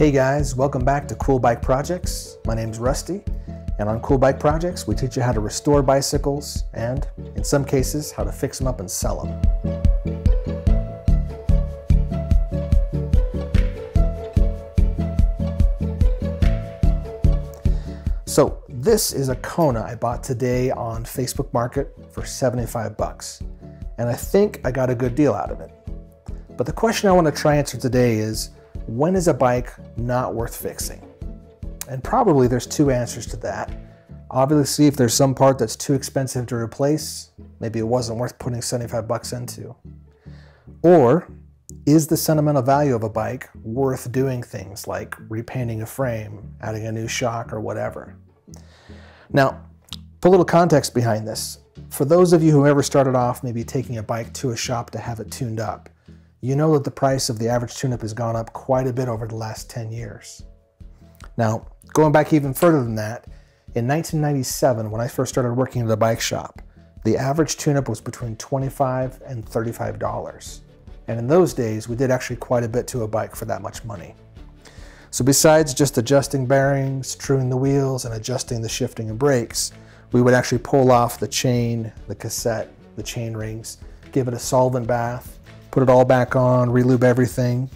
Hey guys, welcome back to Cool Bike Projects. My name's Rusty, and on Cool Bike Projects we teach you how to restore bicycles and, in some cases, how to fix them up and sell them. So this is a Kona I bought today on Facebook Market for 75 bucks, and I think I got a good deal out of it. But the question I want to try answer today is, when is a bike not worth fixing? And probably there's two answers to that. Obviously, if there's some part that's too expensive to replace, maybe it wasn't worth putting 75 bucks into. Or is the sentimental value of a bike worth doing things like repainting a frame, adding a new shock, or whatever? Now, put a little context behind this. For those of you who ever started off maybe taking a bike to a shop to have it tuned up, you know that the price of the average tune-up has gone up quite a bit over the last 10 years. Now, going back even further than that, in 1997, when I first started working at a bike shop, the average tune-up was between $25 and $35. And in those days, we did actually quite a bit to a bike for that much money. So besides just adjusting bearings, truing the wheels, and adjusting the shifting and brakes, we would actually pull off the chain, the cassette, the chain rings, give it a solvent bath, put it all back on, relube everything.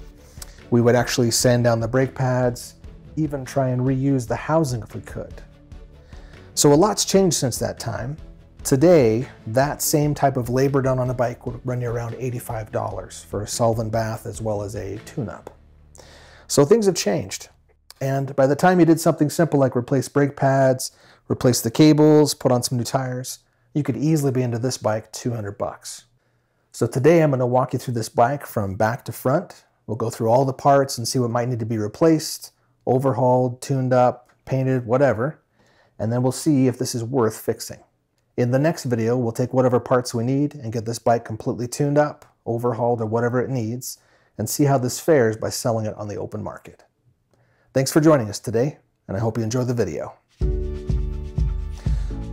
We would actually sand down the brake pads, even try and reuse the housing if we could. So a lot's changed since that time. Today, that same type of labor done on a bike would run you around $85 for a solvent bath as well as a tune-up. So things have changed. And by the time you did something simple like replace brake pads, replace the cables, put on some new tires, you could easily be into this bike 200 bucks. So today I'm going to walk you through this bike from back to front. We'll go through all the parts and see what might need to be replaced, overhauled, tuned up, painted, whatever. And then we'll see if this is worth fixing. In the next video, we'll take whatever parts we need and get this bike completely tuned up, overhauled, or whatever it needs, and see how this fares by selling it on the open market. Thanks for joining us today, and I hope you enjoy the video.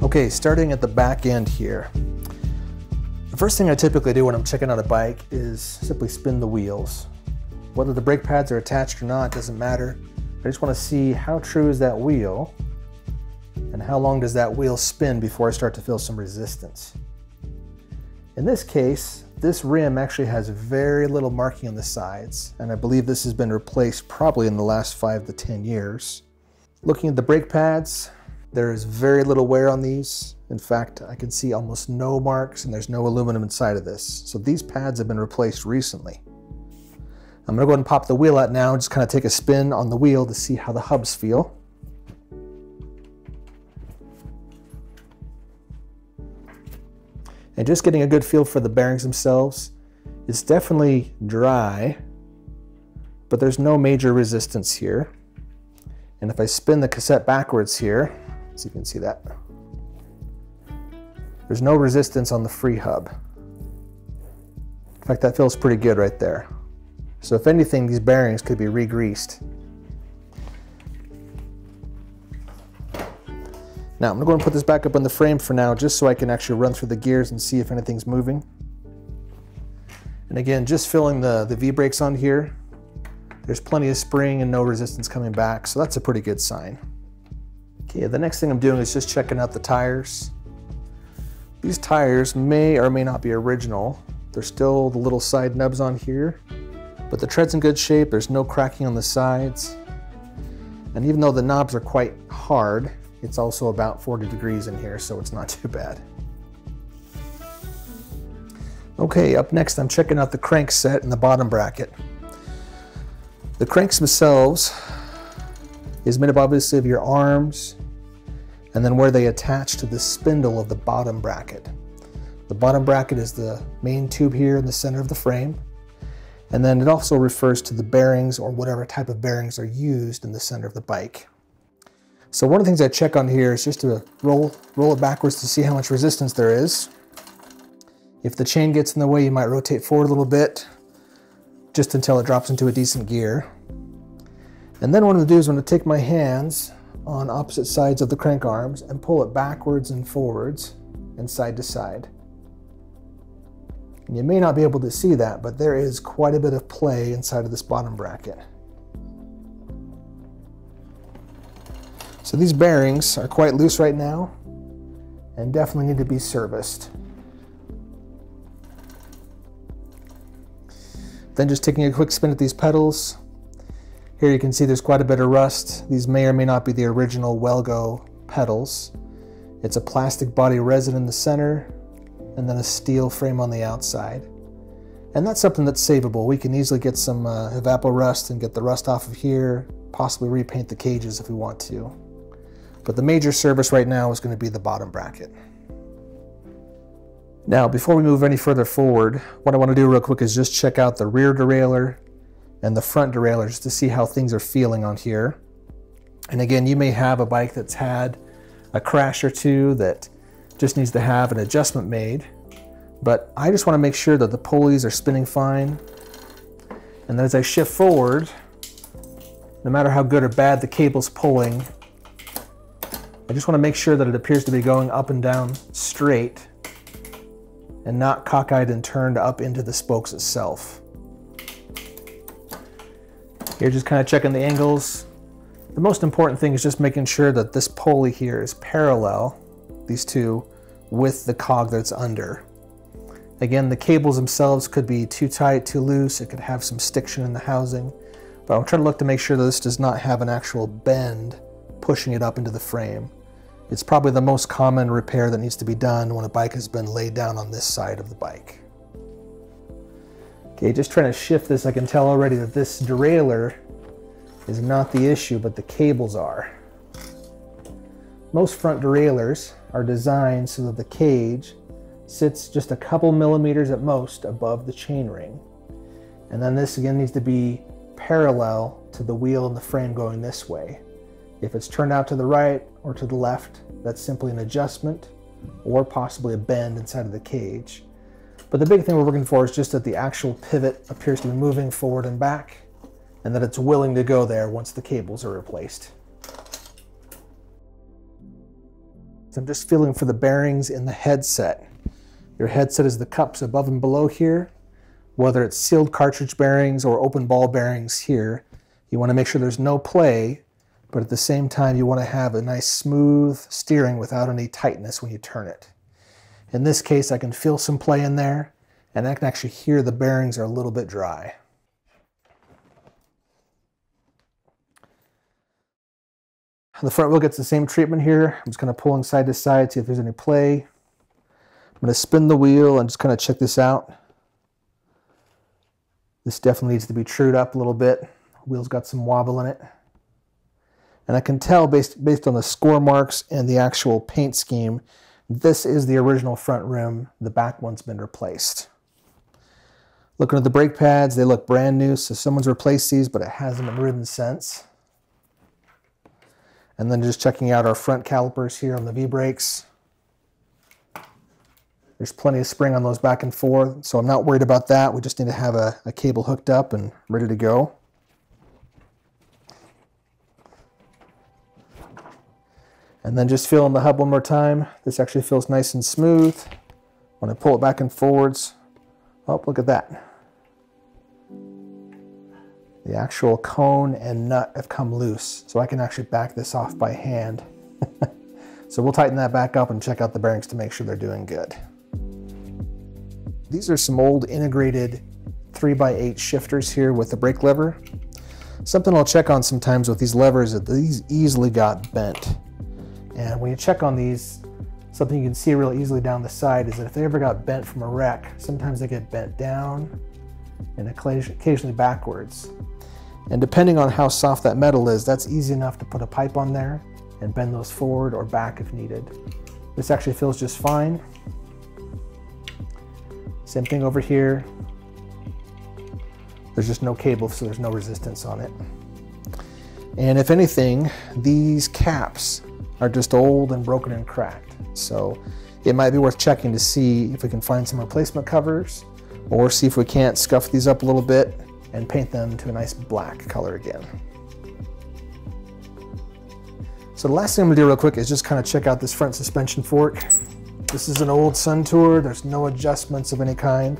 Okay, starting at the back end here. The first thing I typically do when I'm checking out a bike is simply spin the wheels. Whether the brake pads are attached or not doesn't matter. I just want to see how true is that wheel and how long does that wheel spin before I start to feel some resistance. In this case, this rim actually has very little marking on the sides, and I believe this has been replaced probably in the last 5 to 10 years. Looking at the brake pads, there is very little wear on these. In fact, I can see almost no marks and there's no aluminum inside of this. So these pads have been replaced recently. I'm gonna go ahead and pop the wheel out now and just kind of take a spin on the wheel to see how the hubs feel. And just getting a good feel for the bearings themselves. It's definitely dry, but there's no major resistance here. And if I spin the cassette backwards here, so you can see that, there's no resistance on the free hub. In fact, that feels pretty good right there. So if anything, these bearings could be re-greased. Now I'm gonna go and put this back up on the frame for now, just so I can actually run through the gears and see if anything's moving. And again, just feeling the V-brakes on here. There's plenty of spring and no resistance coming back, so that's a pretty good sign. Okay, the next thing I'm doing is just checking out the tires. These tires may or may not be original. There's still the little side nubs on here, but the tread's in good shape. There's no cracking on the sides. And even though the knobs are quite hard, it's also about 40 degrees in here, so it's not too bad. Okay, up next I'm checking out the crank set and the bottom bracket. The cranks themselves is made up obviously of your arms and then where they attach to the spindle of the bottom bracket. The bottom bracket is the main tube here in the center of the frame, and then it also refers to the bearings or whatever type of bearings are used in the center of the bike. So one of the things I check on here is just to roll it backwards to see how much resistance there is. If the chain gets in the way, you might rotate forward a little bit, just until it drops into a decent gear. And then what I'm going to do is I'm going to take my hands on opposite sides of the crank arms and pull it backwards and forwards and side to side. And you may not be able to see that, but there is quite a bit of play inside of this bottom bracket. So these bearings are quite loose right now and definitely need to be serviced. Then just taking a quick spin at these pedals. Here you can see there's quite a bit of rust. These may or may not be the original Welgo pedals. It's a plastic body resin in the center and then a steel frame on the outside. And that's something that's savable. We can easily get some evapo-rust and get the rust off of here, possibly repaint the cages if we want to. But the major service right now is going to be the bottom bracket. Now, before we move any further forward, what I want to do real quick is just check out the rear derailleur and the front derailleur just to see how things are feeling on here. And again, you may have a bike that's had a crash or two that just needs to have an adjustment made. But I just want to make sure that the pulleys are spinning fine. And then as I shift forward, no matter how good or bad the cable's pulling, I just want to make sure that it appears to be going up and down straight and not cockeyed and turned up into the spokes itself. Here, just kind of checking the angles. The most important thing is just making sure that this pulley here is parallel, these two, with the cog that's under. Again, the cables themselves could be too tight, too loose. It could have some stiction in the housing, but I'm trying to look to make sure that this does not have an actual bend pushing it up into the frame. It's probably the most common repair that needs to be done when a bike has been laid down on this side of the bike. Okay, just trying to shift this. I can tell already that this derailleur is not the issue, but the cables are. Most front derailleurs are designed so that the cage sits just a couple millimeters at most above the chainring. And then this again needs to be parallel to the wheel and the frame going this way. If it's turned out to the right or to the left, that's simply an adjustment or possibly a bend inside of the cage. But the big thing we're looking for is just that the actual pivot appears to be moving forward and back, and that it's willing to go there once the cables are replaced. So I'm just feeling for the bearings in the headset. Your headset is the cups above and below here. Whether it's sealed cartridge bearings or open ball bearings here, you want to make sure there's no play, but at the same time you want to have a nice smooth steering without any tightness when you turn it. In this case, I can feel some play in there, and I can actually hear the bearings are a little bit dry. The front wheel gets the same treatment here. I'm just kind of pulling side to side, see if there's any play. I'm going to spin the wheel and just kind of check this out. This definitely needs to be trued up a little bit. The wheel's got some wobble in it. And I can tell based on the score marks and the actual paint scheme, this is the original front rim. The back one's been replaced. Looking at the brake pads, they look brand new, so someone's replaced these, but it hasn't been ridden since. And then just checking out our front calipers here on the V-brakes. There's plenty of spring on those back and forth, so I'm not worried about that. We just need to have a cable hooked up and ready to go. And then just feeling the hub one more time. This actually feels nice and smooth. When I pull it back and forwards, oh, look at that. The actual cone and nut have come loose, so I can actually back this off by hand. So we'll tighten that back up and check out the bearings to make sure they're doing good. These are some old integrated 3x8 shifters here with the brake lever. Something I'll check on sometimes with these levers is that these easily got bent. And when you check on these, something you can see real easily down the side is that if they ever got bent from a wreck, sometimes they get bent down and occasionally backwards. And depending on how soft that metal is, that's easy enough to put a pipe on there and bend those forward or back if needed. This actually feels just fine. Same thing over here. There's just no cable, so there's no resistance on it. And if anything, these caps are just old and broken and cracked. So it might be worth checking to see if we can find some replacement covers or see if we can't scuff these up a little bit and paint them to a nice black color again. So the last thing I'm gonna do real quick is just kind of check out this front suspension fork. This is an old Suntour. There's no adjustments of any kind.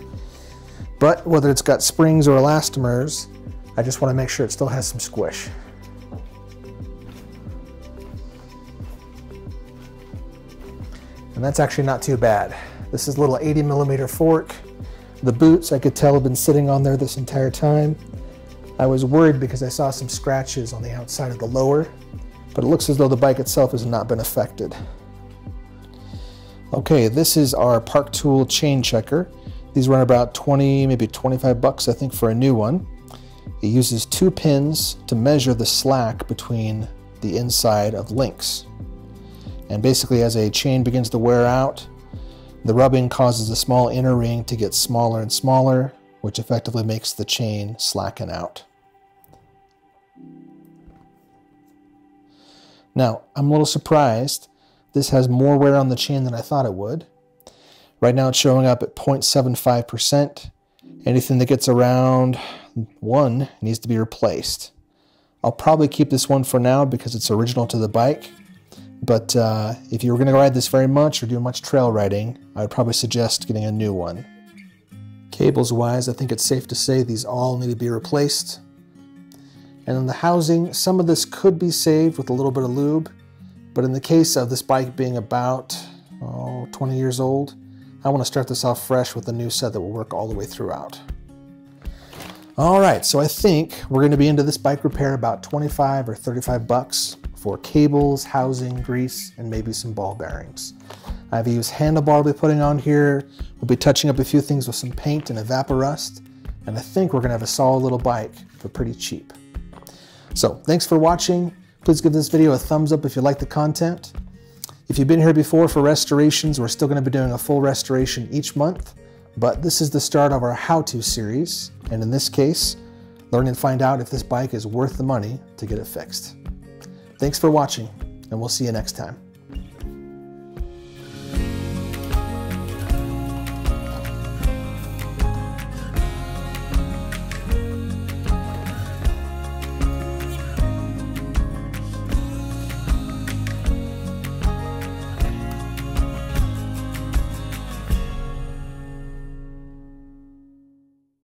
But whether it's got springs or elastomers, I just want to make sure it still has some squish. And that's actually not too bad. This is a little 80mm fork. The boots, I could tell, have been sitting on there this entire time. I was worried because I saw some scratches on the outside of the lower, but it looks as though the bike itself has not been affected. Okay, this is our Park Tool chain checker. These run about 20, maybe 25 bucks, I think, for a new one. It uses 2 pins to measure the slack between the inside of links. And basically, as a chain begins to wear out, the rubbing causes the small inner ring to get smaller and smaller, which effectively makes the chain slacken out. Now, I'm a little surprised. This has more wear on the chain than I thought it would. Right now it's showing up at 0.75%. Anything that gets around 1 needs to be replaced. I'll probably keep this one for now because it's original to the bike. But if you were going to ride this very much or do much trail riding, I would probably suggest getting a new one. Cables wise, I think it's safe to say these all need to be replaced. And in the housing, some of this could be saved with a little bit of lube, but in the case of this bike being about 20 years old, I want to start this off fresh with a new set that will work all the way throughout. All right, so I think we're going to be into this bike repair about 25 or 35 bucks for cables, housing, grease, and maybe some ball bearings. I have a used handlebar I'll be putting on here. We'll be touching up a few things with some paint and evaporust, and I think we're going to have a solid little bike for pretty cheap. So thanks for watching. Please give this video a thumbs up if you like the content. If you've been here before for restorations, we're still going to be doing a full restoration each month, but this is the start of our how-to series, and in this case, learn and find out if this bike is worth the money to get it fixed. Thanks for watching, and we'll see you next time.